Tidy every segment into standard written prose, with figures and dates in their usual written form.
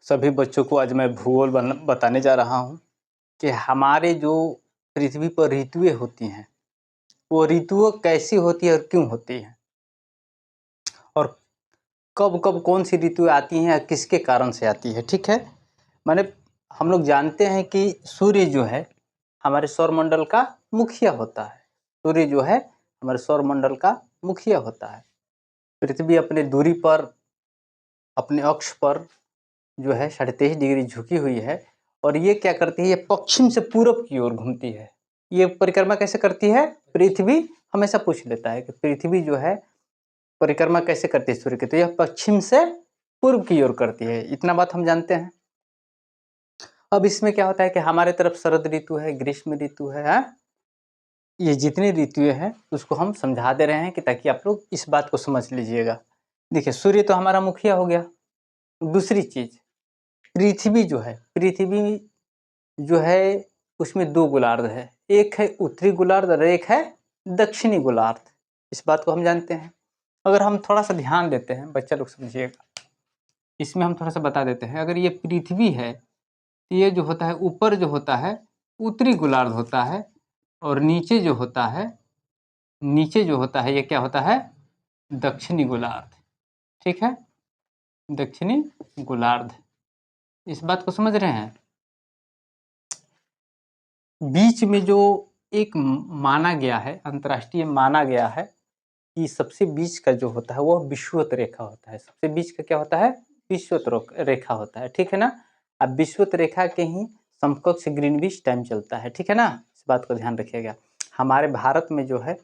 सभी बच्चों को आज मैं भूगोल बताने जा रहा हूँ कि हमारे जो पृथ्वी पर ऋतुएं होती हैं वो ऋतुएं कैसी होती है और क्यों होती हैं और कब कब कौन सी ऋतुएं आती हैं या किसके कारण से आती है। ठीक है, माने हम लोग जानते हैं कि सूर्य जो है हमारे सौरमंडल का मुखिया होता है। सूर्य जो है हमारे सौरमंडल का मुखिया होता है। पृथ्वी अपने दूरी पर अपने अक्ष पर जो है 23.5 डिग्री झुकी हुई है और ये क्या करती है, ये पश्चिम से पूरब की ओर घूमती है। ये परिक्रमा कैसे करती है? पृथ्वी हमेशा पूछ लेता है कि पृथ्वी जो है परिक्रमा कैसे करती है सूर्य की, तो यह पश्चिम से पूर्व की ओर करती है। इतना बात हम जानते हैं। अब इसमें क्या होता है कि हमारे तरफ शरद ऋतु है, ग्रीष्म ऋतु है, ये जितनी ऋतुएं हैं उसको हम समझा दे रहे हैं कि ताकि आप लोग इस बात को समझ लीजिएगा। देखिए, सूर्य तो हमारा मुखिया हो गया। दूसरी चीज, पृथ्वी जो है उसमें दो गोलार्ध है, एक है उत्तरी गोलार्ध और एक है दक्षिणी गोलार्ध। इस बात को हम जानते हैं। अगर हम थोड़ा सा ध्यान देते हैं, बच्चा लोग समझिएगा, इसमें हम थोड़ा सा बता देते हैं। अगर ये पृथ्वी है तो ये जो होता है ऊपर जो होता है उत्तरी गोलार्ध होता है और नीचे जो होता है ये क्या होता है? दक्षिणी गोलार्ध। ठीक है, दक्षिणी गोलार्ध। इस बात को समझ रहे हैं। बीच में जो एक माना गया है, अंतर्राष्ट्रीय माना गया है कि सबसे बीच का जो होता है वह विषुवत रेखा होता है। सबसे बीच का क्या होता है? विषुवत रेखा होता है। ठीक है ना। अब विषुवत रेखा के ही समकक्ष ग्रीनविच टाइम चलता है। ठीक है ना, इस बात को ध्यान रखिएगा। हमारे भारत में जो है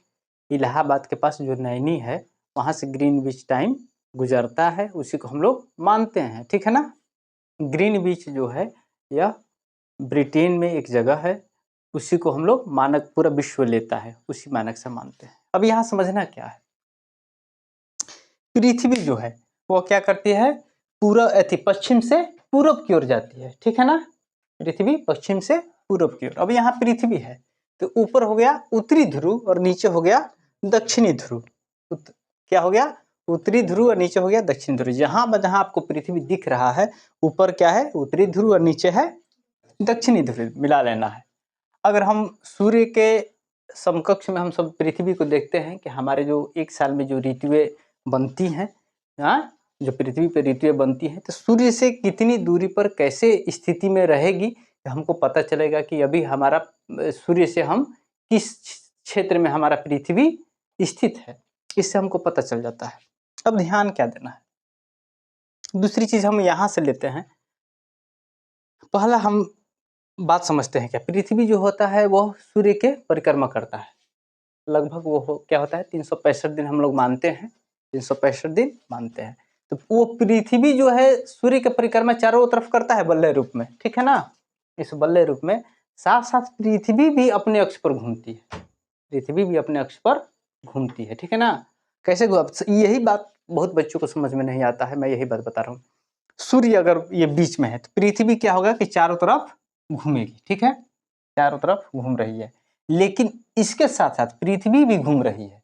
इलाहाबाद के पास जो नैनी है वहाँ से ग्रीनविच टाइम गुजरता है, उसी को हम लोग मानते हैं। ठीक है ना। ग्रीनविच जो है यह ब्रिटेन में एक जगह है, उसी को हम लोग मानक पूरा विश्व लेता है, उसी मानक से मानते हैं। अब यहाँ समझना क्या है, पृथ्वी जो है वो क्या करती है? पश्चिम से पूरब की ओर जाती है। ठीक है ना, पृथ्वी पश्चिम से पूरब की ओर। अब यहाँ पृथ्वी है तो ऊपर हो गया उत्तरी ध्रुव और नीचे हो गया दक्षिणी ध्रुव। क्या हो गया? उत्तरी ध्रुव और नीचे हो गया दक्षिणी ध्रुव। जहां आपको पृथ्वी दिख रहा है ऊपर क्या है? उत्तरी ध्रुव और नीचे है दक्षिणी ध्रुव, मिला लेना है। अगर हम सूर्य के समकक्ष में हम सब पृथ्वी को देखते हैं कि हमारे जो एक साल में जो ऋतुएं बनती हैं, जो पृथ्वी पर ऋतुएं बनती हैं, तो सूर्य से कितनी दूरी पर कैसे स्थिति में रहेगी हमको पता चलेगा कि अभी हमारा सूर्य से हम किस क्षेत्र में हमारा पृथ्वी स्थित है, इससे हमको पता चल जाता है। अब ध्यान क्या देना है, दूसरी चीज हम यहाँ से लेते हैं। पहला हम बात समझते हैं, क्या पृथ्वी जो होता है वह सूर्य के परिक्रमा करता है। लगभग वो क्या होता है 365 दिन हम लोग मानते हैं, 365 दिन मानते हैं। तो वो पृथ्वी जो है सूर्य के परिक्रमा चारों तरफ करता है बल्ले रूप में। ठीक है ना, इस बल्ले रूप में साथ साथ पृथ्वी भी अपने अक्ष पर घूमती है। पृथ्वी भी अपने अक्ष पर घूमती है। ठीक है ना। कैसे? यही बात बहुत बच्चों को समझ में नहीं आता है, मैं यही बात बता रहा हूँ। सूर्य अगर ये बीच में है तो पृथ्वी क्या होगा कि चारों तरफ घूमेगी। ठीक है, चारों तरफ घूम रही है, लेकिन इसके साथ साथ पृथ्वी भी घूम रही है।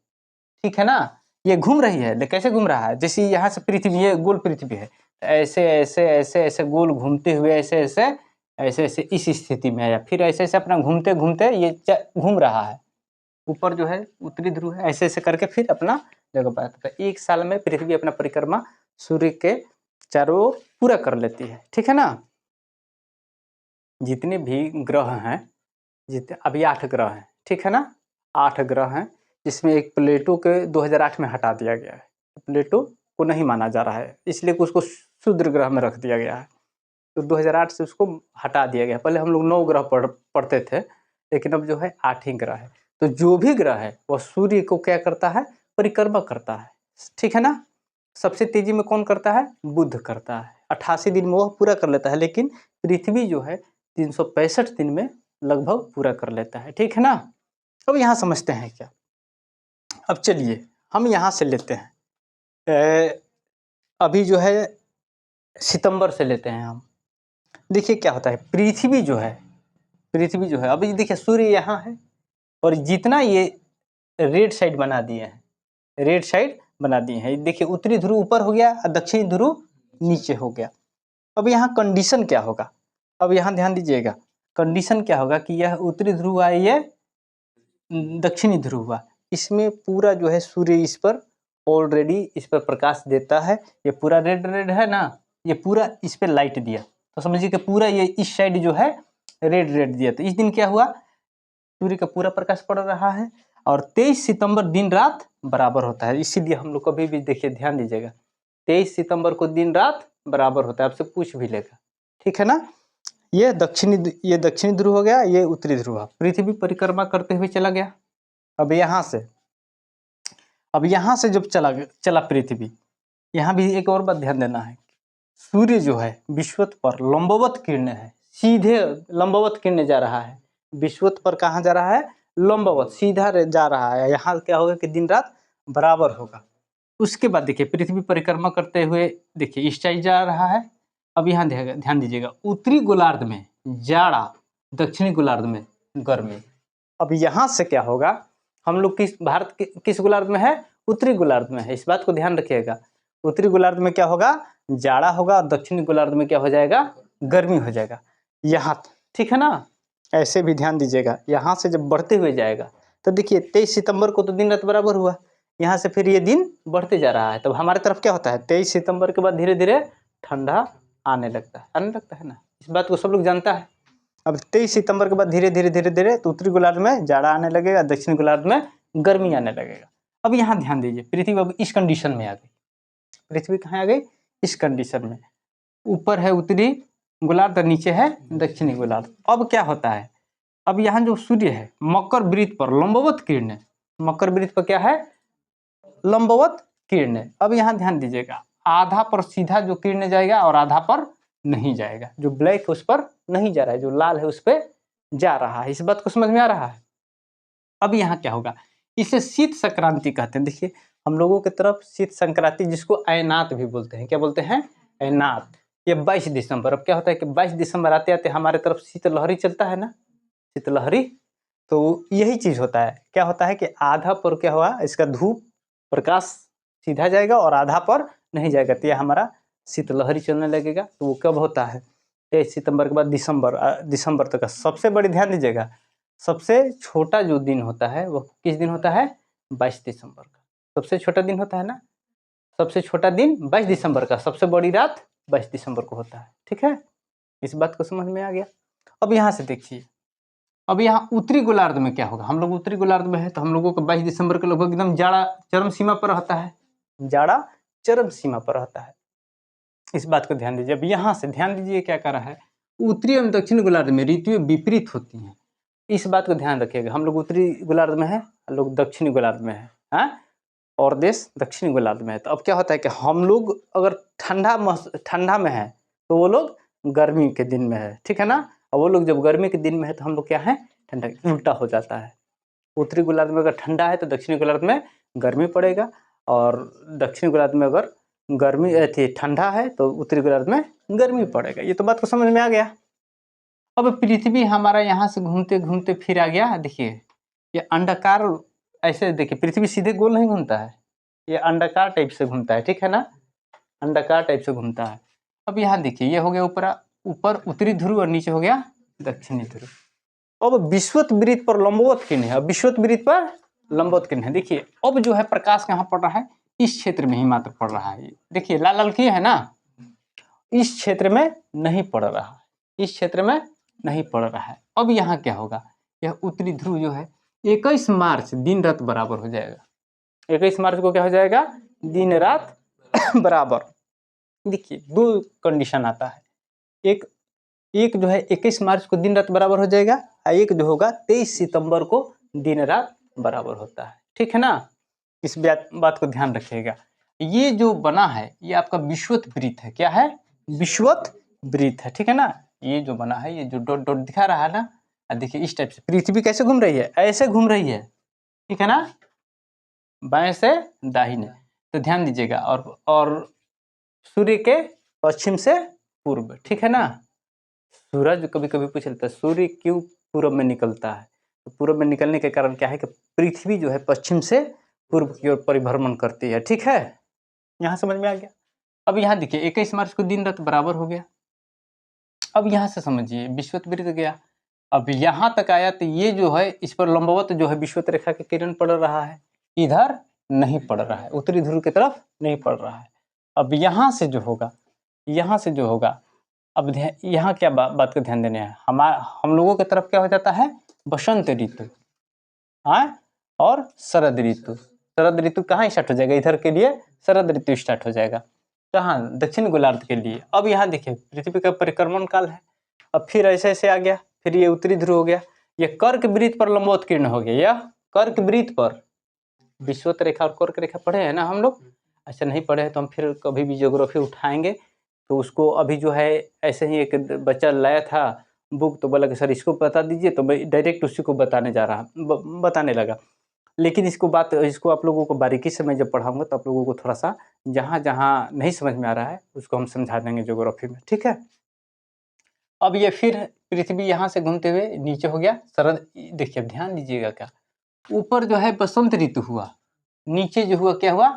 ठीक है ना, ये घूम रही है, लेकिन कैसे घूम रहा है? जैसे यहाँ से पृथ्वी, ये गोल पृथ्वी है, ऐसे ऐसे ऐसे ऐसे गोल घूमते हुए ऐसे ऐसे ऐसे ऐसे इस स्थिति में आया, फिर ऐसे ऐसे अपना घूमते घूमते ये घूम रहा है। ऊपर जो है उत्तरी ध्रुव है, ऐसे ऐसे करके फिर अपना जगह पर आता है। एक साल में पृथ्वी अपना परिक्रमा सूर्य के चारों ओर पूरा कर लेती है। ठीक है ना। जितने भी ग्रह हैं, जितने अभी 8 ग्रह हैं, ठीक है ना, 8 ग्रह हैं, जिसमें एक प्लेटो के 2008 में हटा दिया गया है। प्लेटो को नहीं माना जा रहा है, इसलिए उसको शूद्र ग्रह में रख दिया गया है। तो 2008 से उसको हटा दिया गया। पहले हम लोग 9 ग्रह पढ़ते थे, लेकिन अब जो है 8 ही ग्रह है। तो जो भी ग्रह है वह सूर्य को क्या करता है? परिक्रमा करता है। ठीक है ना। सबसे तेजी में कौन करता है? बुध करता है, 88 दिन में वह पूरा कर लेता है, लेकिन पृथ्वी जो है 365 दिन में लगभग पूरा कर लेता है। ठीक है ना। अब यहाँ समझते हैं क्या। अब चलिए हम यहाँ से लेते हैं, अभी जो है सितंबर से लेते हैं हम। देखिए क्या होता है, पृथ्वी जो है अभी देखिए सूर्य यहाँ है और जितना ये रेड साइड बना दिए हैं, देखिए उत्तरी ध्रुव ऊपर हो गया और दक्षिणी ध्रुव नीचे हो गया। अब यहाँ कंडीशन क्या होगा, अब यहाँ ध्यान दीजिएगा, कंडीशन क्या होगा कि यह उत्तरी ध्रुव हुआ, ये दक्षिणी ध्रुव हुआ, इसमें पूरा जो है सूर्य इस पर ऑलरेडी इस पर प्रकाश देता है, ये पूरा रेड रेड है ना, ये पूरा इस पे लाइट दिया, तो समझिए कि पूरा ये इस साइड जो है रेड रेड दिया। तो इस दिन क्या हुआ, सूर्य का पूरा प्रकाश पड़ रहा है और 23 सितंबर दिन रात बराबर होता है। इसीलिए हम लोग कभी भी देखिए, ध्यान दीजिएगा, 23 सितंबर को दिन रात बराबर होता है, आपसे पूछ भी लेगा, ठीक है ना। ये दक्षिणी ध्रुव हो गया, ये उत्तरी ध्रुव। पृथ्वी परिक्रमा करते हुए चला गया। अब यहाँ से जब चला पृथ्वी, यहाँ भी एक और बात ध्यान देना है, सूर्य जो है विषुवत पर लंबवत किरणें है, सीधे लंबवत किरणें जा रहा है, विषुवत पर कहाँ जा रहा है, लंबवत सीधा जा रहा है। यहाँ क्या होगा कि दिन रात बराबर होगा। उसके बाद देखिए पृथ्वी परिक्रमा करते हुए देखिए इस साइड जा रहा है। अब यहाँ ध्यान दीजिएगा, उत्तरी गोलार्ध में जाड़ा, दक्षिणी गोलार्ध में गर्मी। अब यहाँ से क्या होगा, हम लोग भारत के किस गोलार्ध में है, उत्तरी गोलार्ध में है, इस बात को ध्यान रखिएगा। उत्तरी गोलार्ध में क्या होगा, जाड़ा होगा, और दक्षिणी गोलार्ध में क्या हो जाएगा, गर्मी हो जाएगा। यहाँ ठीक है ना, ऐसे भी ध्यान दीजिएगा। यहाँ से जब बढ़ते हुए जाएगा तो देखिए 23 सितंबर को तो दिन रात बराबर हुआ, यहाँ से फिर ये दिन बढ़ते जा रहा है, तब हमारे तरफ क्या होता है, 23 सितंबर के बाद धीरे धीरे ठंडा आने लगता है ना, इस बात को सब लोग जानता है। अब 23 सितंबर के बाद धीरे धीरे तो उत्तरी गोलार्ध में जाड़ा आने लगेगा, दक्षिणी गोलार्ध में गर्मी आने लगेगा। अब यहाँ ध्यान दीजिए, पृथ्वी अब इस कंडीशन में आ गई। पृथ्वी कहाँ आ गई, इस कंडीशन में, ऊपर है उत्तरी गोलार्ध और नीचे है दक्षिणी गोलार्ध। अब क्या होता है, अब यहाँ जो सूर्य है मकर वृत्त पर लंबवत किरणें, मकर वृत्त पर क्या है, लंबवत किरणें। अब यहाँ ध्यान दीजिएगा, आधा पर सीधा जो किरणें जाएगा और आधा पर नहीं जाएगा, जो ब्लैक है उस पर नहीं जा रहा है, जो लाल है उस पर जा रहा है। इस बात को समझ में आ रहा है। अब यहाँ क्या होगा, इसे शीत संक्रांति कहते हैं। देखिए हम लोगों की तरफ शीत संक्रांति, जिसको ऐनात भी बोलते हैं, क्या बोलते हैं, ऐनात, ये 22 दिसंबर। अब क्या होता है कि 22 दिसंबर आते आते हमारे तरफ शीतलहरी चलता है ना, शीतलहरी, तो यही चीज होता है। क्या होता है कि आधा पर क्या हुआ, इसका धूप प्रकाश सीधा जाएगा और आधा पर नहीं जाएगा, तो यह हमारा शीतलहरी चलने लगेगा। तो वो कब होता है, 23 सितंबर के बाद दिसंबर तक का। सबसे बड़ी ध्यान दीजिएगा, सबसे छोटा जो दिन होता है वो किस दिन होता है, 22 दिसंबर का सबसे छोटा दिन होता है ना, सबसे छोटा दिन 22 दिसंबर का, सबसे बड़ी रात 22 दिसंबर को होता है। ठीक है, इस बात को समझ में आ गया। अब यहाँ से देखिए, अब यहाँ उत्तरी गोलार्ध में क्या होगा, हम लोग उत्तरी गोलार्ध में है, तो हम लोगों को 22 दिसंबर के लगभग एकदम जाड़ा चरम सीमा पर रहता है, जाड़ा चरम सीमा पर रहता है। इस बात को ध्यान दीजिए। अब यहाँ से ध्यान दीजिए क्या कर रहा है, उत्तरी एवं दक्षिण गोलार्ध में ऋतुएं विपरीत होती हैं। इस बात को ध्यान रखिएगा, हम लोग उत्तरी गोलार्ध में है, हम लोग दक्षिणी गोलार्ध में है, हाँ? और देश दक्षिणी गोलार्ध में है। तो अब क्या होता है कि हम लोग अगर ठंडा में है तो वो लोग गर्मी के दिन में है, ठीक है ना। और वो लोग जब गर्मी के दिन में है तो हम लोग क्या है, ठंडा, उल्टा हो जाता है। उत्तरी गोलार्ध में अगर ठंडा है तो दक्षिणी गोलार्ध में गर्मी पड़ेगा, और दक्षिणी गोलार्ध में अगर गर्मी थी ठंडा है तो उत्तरी गोलार्ध में गर्मी पड़ेगा। ये तो बात को समझ में आ गया। अब पृथ्वी हमारा यहाँ से घूमते घूमते फिर आ गया। देखिए ये अंडाकार, ऐसे देखिए पृथ्वी सीधे गोल नहीं घूमता है, ये अंडाकार टाइप से घूमता है, ठीक है ना, अंडाकार टाइप से घूमता है। अब यहाँ देखिए, ये हो गया ऊपर उत्तरी ध्रुव और नीचे हो गया दक्षिणी ध्रुव। अब विषुवत वृत्त पर लंबवत किरणें है, विषुवत वृत्त पर लंबवत किरणें है। देखिए अब जो है प्रकाश कहाँ पड़ रहा है, इस क्षेत्र में ही मात्र पड़ रहा है। देखिए लाल लाल किए है ना, इस क्षेत्र में नहीं पड़ रहा है, इस क्षेत्र में नहीं पड़ रहा है। अब यहाँ क्या होगा, यह उत्तरी ध्रुव जो है 21 मार्च दिन रात बराबर हो जाएगा। 21 मार्च को क्या हो जाएगा, दिन रात बराबर। देखिए दो कंडीशन आता है, एक जो है 21 मार्च को दिन रात बराबर हो जाएगा, और एक जो होगा 23 सितंबर को दिन रात बराबर होता है, ठीक है ना। इस बात को ध्यान रखिएगा। ये जो बना है ये आपका विषुवत वृत्त है, क्या है, विषुवत वृत्त है, ठीक है ना। ये जो बना है, ये जो डॉट डॉट दिखा रहा है ना, देखिए इस टाइप से पृथ्वी कैसे घूम रही है, ऐसे घूम रही है, ठीक है ना, बाएं से दाहिने। तो ध्यान दीजिएगा, और सूर्य के पश्चिम से पूर्व, ठीक है ना। सूरज कभी कभी पूछ लेता है सूर्य क्यों पूर्व में निकलता है, तो पूर्व में निकलने के कारण क्या है कि पृथ्वी जो है पश्चिम से पूर्व की ओर परिभ्रमण करती है, ठीक है। यहाँ समझ में आ गया। अब यहाँ देखिए 21 मार्च को दिन रात बराबर हो गया, अब यहाँ से समझिए विषुवत गया, अब यहाँ तक आया तो ये जो है इस पर लंबवत जो है विषुवत रेखा के किरण पड़ रहा है, इधर नहीं पड़ रहा है, उत्तरी ध्रुव की तरफ नहीं पड़ रहा है। अब यहाँ से जो होगा, यहाँ से जो होगा, अब यहाँ क्या बात का ध्यान देने है, हम लोगों की तरफ क्या हो जाता है, बसंत ऋतु, हाँ, और शरद ऋतु। शरद ऋतु कहाँ स्टार्ट हो जाएगा, इधर के लिए शरद ऋतु स्टार्ट हो जाएगा, कहाँ, दक्षिण गोलार्ध के लिए। अब यहाँ देखिए पृथ्वी का परिक्रमण काल है, अब फिर ऐसे ऐसे आ गया, फिर ये उत्तरी ध्रुव हो गया, ये कर्क वृत्त पर लंबवत किरण हो गया, यह कर्क वृत्त पर, विषुवत रेखा और कर्क रेखा पढ़े हैं ना हम लोग, अच्छा नहीं पढ़े हैं तो हम फिर कभी भी ज्योग्राफी उठाएंगे तो उसको, अभी जो है ऐसे ही एक बच्चा लाया था बुक, तो बोला कि सर इसको बता दीजिए, तो मैं डायरेक्ट उसी को बताने लगा। लेकिन इसको आप लोगों को बारीकी से मैं जब पढ़ाऊंगा तो आप लोगों को थोड़ा सा जहाँ जहाँ नहीं समझ में आ रहा है उसको हम समझा देंगे ज्योग्राफी में, ठीक है। अब ये फिर पृथ्वी यहाँ से घूमते हुए नीचे हो गया शरद, देखिए ध्यान दीजिएगा, क्या ऊपर जो है बसंत ऋतु हुआ, नीचे जो हुआ क्या हुआ,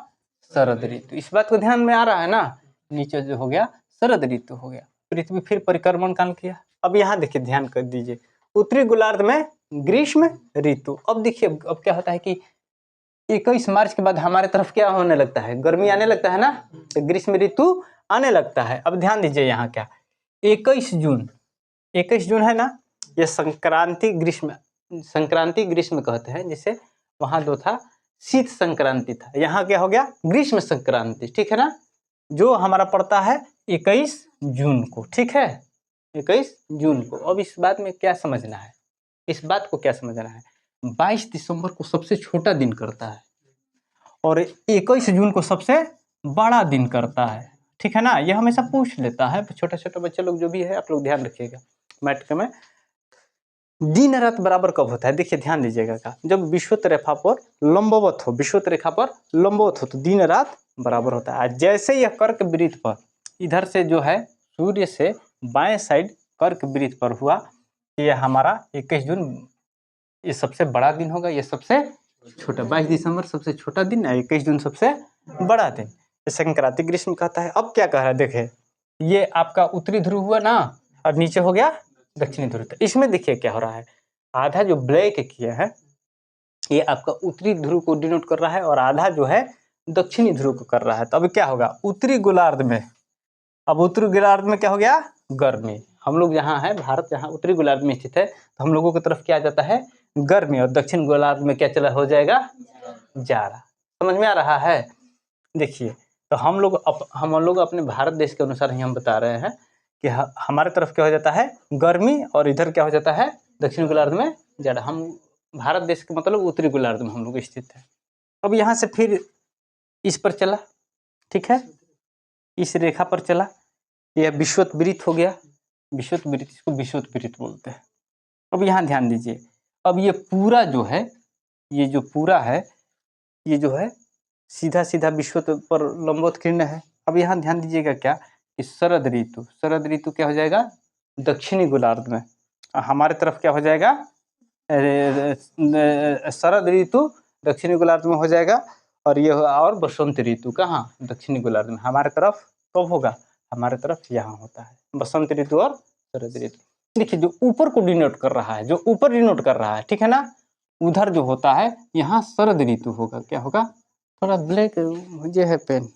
शरद ऋतु। इस बात को ध्यान में आ रहा है ना, नीचे जो हो गया शरद ऋतु हो गया, पृथ्वी फिर परिक्रमण काल किया। अब यहाँ देखिए ध्यान कर दीजिए, उत्तरी गोलार्ध में ग्रीष्म ऋतु। अब देखिए अब क्या होता है कि 21 मार्च के बाद हमारे तरफ क्या होने लगता है, गर्मी आने लगता है ना, तो ग्रीष्म ऋतु आने लगता है। अब ध्यान दीजिए यहाँ क्या, 21 जून है ना, ये संक्रांति ग्रीष्म कहते हैं, जिसे वहां दो था शीत संक्रांति था, यहाँ क्या हो गया ग्रीष्म संक्रांति, ठीक है ना, जो हमारा पड़ता है 21 जून को, ठीक है, 21 जून को। अब इस बात में क्या समझना है, इस बात को क्या समझना है, 22 दिसंबर को सबसे छोटा दिन करता है और 21 जून को सबसे बड़ा दिन करता है, ठीक है ना, यह हमेशा पूछ लेता है, छोटा छोटा बच्चे लोग जो भी है आप लोग ध्यान रखिएगा। मैट्रिक में दिन रात बराबर कब होता है, देखिए ध्यान दीजिएगा का, जब विषुवत रेखा पर लंबवत हो, विषुवत रेखा पर लंबवत हो तो दिन रात बराबर होता है। जैसे यह कर्क वृत्त पर इधर से जो है सूर्य से बाएं साइड कर्क वृत्त पर हुआ, यह हमारा 21 जून ये सबसे बड़ा दिन होगा, ये सबसे छोटा, 22 दिसंबर सबसे छोटा दिन है, 21 जून सबसे बड़ा दिन, संक्रांति ग्रीष्म कहता है। अब क्या कह रहा है, देखे ये आपका उत्तरी ध्रुव हुआ ना, और नीचे हो गया दक्षिणी ध्रुव। तो इसमें देखिए क्या हो रहा है, आधा जो ब्लैक किया है ये आपका उत्तरी ध्रुव को डिनोट कर रहा है और आधा जो है दक्षिणी ध्रुव को कर रहा है। तो अब क्या होगा उत्तरी गोलार्ध में, अब उत्तरी गोलार्ध में क्या हो गया गर्मी, हम लोग जहाँ है भारत जहाँ उत्तरी गोलार्ध में स्थित है तो हम लोगों की तरफ क्या आ जाता है गर्मी, और दक्षिण गोलार्ध में क्या चला हो जाएगा जाड़ा। समझ में आ रहा है, देखिए तो हम लोग अपने भारत देश के अनुसार ही हम बता रहे हैं कि हमारे तरफ क्या हो जाता है गर्मी और इधर क्या हो जाता है दक्षिण गोलार्ध में जाड़ा। हम भारत देश के मतलब उत्तरी गोलार्ध में हम लोग स्थित है। अब यहाँ से फिर इस पर चला, ठीक है, इस रेखा पर चला, यह विषुवत वृत्त हो गया, विषुवत वृत्त, इसको विषुवत वृत्त बोलते हैं। अब यहाँ ध्यान दीजिए, अब ये पूरा जो है, ये जो पूरा है ये जो है सीधा सीधा विषुवत पर लंबवत किरण है। अब यहाँ ध्यान दीजिएगा क्या कि शरद ऋतु क्या हो जाएगा दक्षिणी गोलार्ध में, हमारे तरफ क्या हो जाएगा शरद ऋतु दक्षिणी गोलार्ध में हो जाएगा, और ये और बसंत ऋतु कहाँ दक्षिणी गोलार्ध में, हमारे तरफ कब होगा हमारे तरफ यहाँ होता है बसंत ऋतु और शरद ऋतु। देखिए जो ऊपर को डिनोट कर रहा है, जो ऊपर डिनोट कर रहा है, ठीक है ना, उधर जो होता है यहाँ शरद ऋतु होगा, क्या होगा, थोड़ा ब्लैक मुझे है पेन,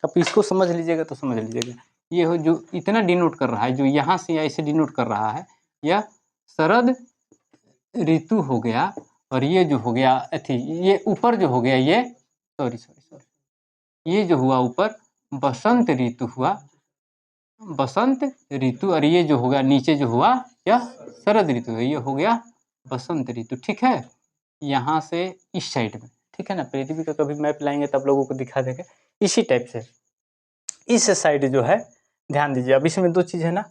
अब इसको समझ लीजिएगा तो समझ लीजिएगा, ये हो जो इतना डिनोट कर रहा है, जो यहाँ से ऐसे डिनोट कर रहा है, यह शरद ऋतु हो गया, और ये जो हो गया ये ऊपर जो हो गया ये सॉरी ये जो हुआ ऊपर बसंत ऋतु हुआ, बसंत ऋतु, और ये जो होगा नीचे जो हुआ यह शरद ऋतु है, ये हो गया बसंत ऋतु, ठीक है, यहाँ से इस साइड में, ठीक है ना, पृथ्वी का कभी मैप लाएंगे तब लोगों को दिखा देंगे इसी टाइप से, इस साइड जो है ध्यान दीजिए। अब इसमें दो चीज है ना,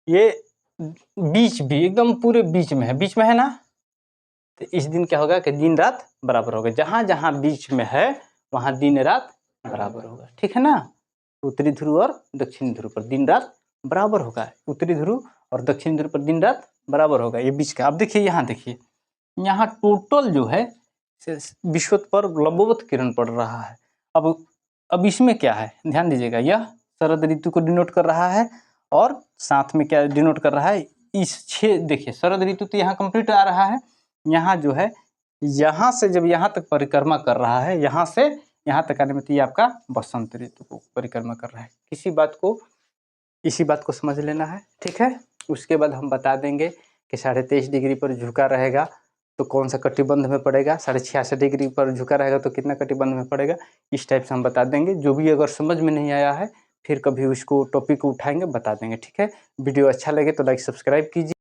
ये बीच भी एकदम पूरे बीच में है ना, तो इस दिन क्या होगा कि दिन रात बराबर होगा, जहां जहां बीच में है वहां दिन रात बराबर होगा, ठीक है ना, उत्तरी ध्रुव और दक्षिणी ध्रुव पर दिन रात बराबर होगा, उत्तरी ध्रुव और दक्षिणी ध्रुव पर दिन रात बराबर होगा, ये बीच का। अब देखिए यहाँ देखिए, यहाँ टोटल जो है विषुवत पर लंबवत किरण पड़ रहा है। अब इसमें क्या है ध्यान दीजिएगा, यह शरद ऋतु को डिनोट कर रहा है और साथ में क्या डिनोट कर रहा है, इस 6 देखिए शरद ऋतु तो यहाँ कंप्लीट आ रहा है, यहाँ जो है यहाँ से जब यहाँ तक परिक्रमा कर रहा है, यहाँ से यहाँ तक आने में तो ये आपका बसंत ऋतु को परिक्रमा कर रहा है। इसी बात को समझ लेना है, ठीक है। उसके बाद हम बता देंगे कि 23.5 डिग्री पर झुका रहेगा तो कौन सा कटिबंध में पड़ेगा, 66.5 डिग्री पर झुका रहेगा तो कितना कटिबंध में पड़ेगा, इस टाइप से हम बता देंगे। जो भी अगर समझ में नहीं आया है फिर कभी उसको टॉपिक को उठाएंगे, बता देंगे, ठीक है। वीडियो अच्छा लगे तो लाइक सब्सक्राइब कीजिए।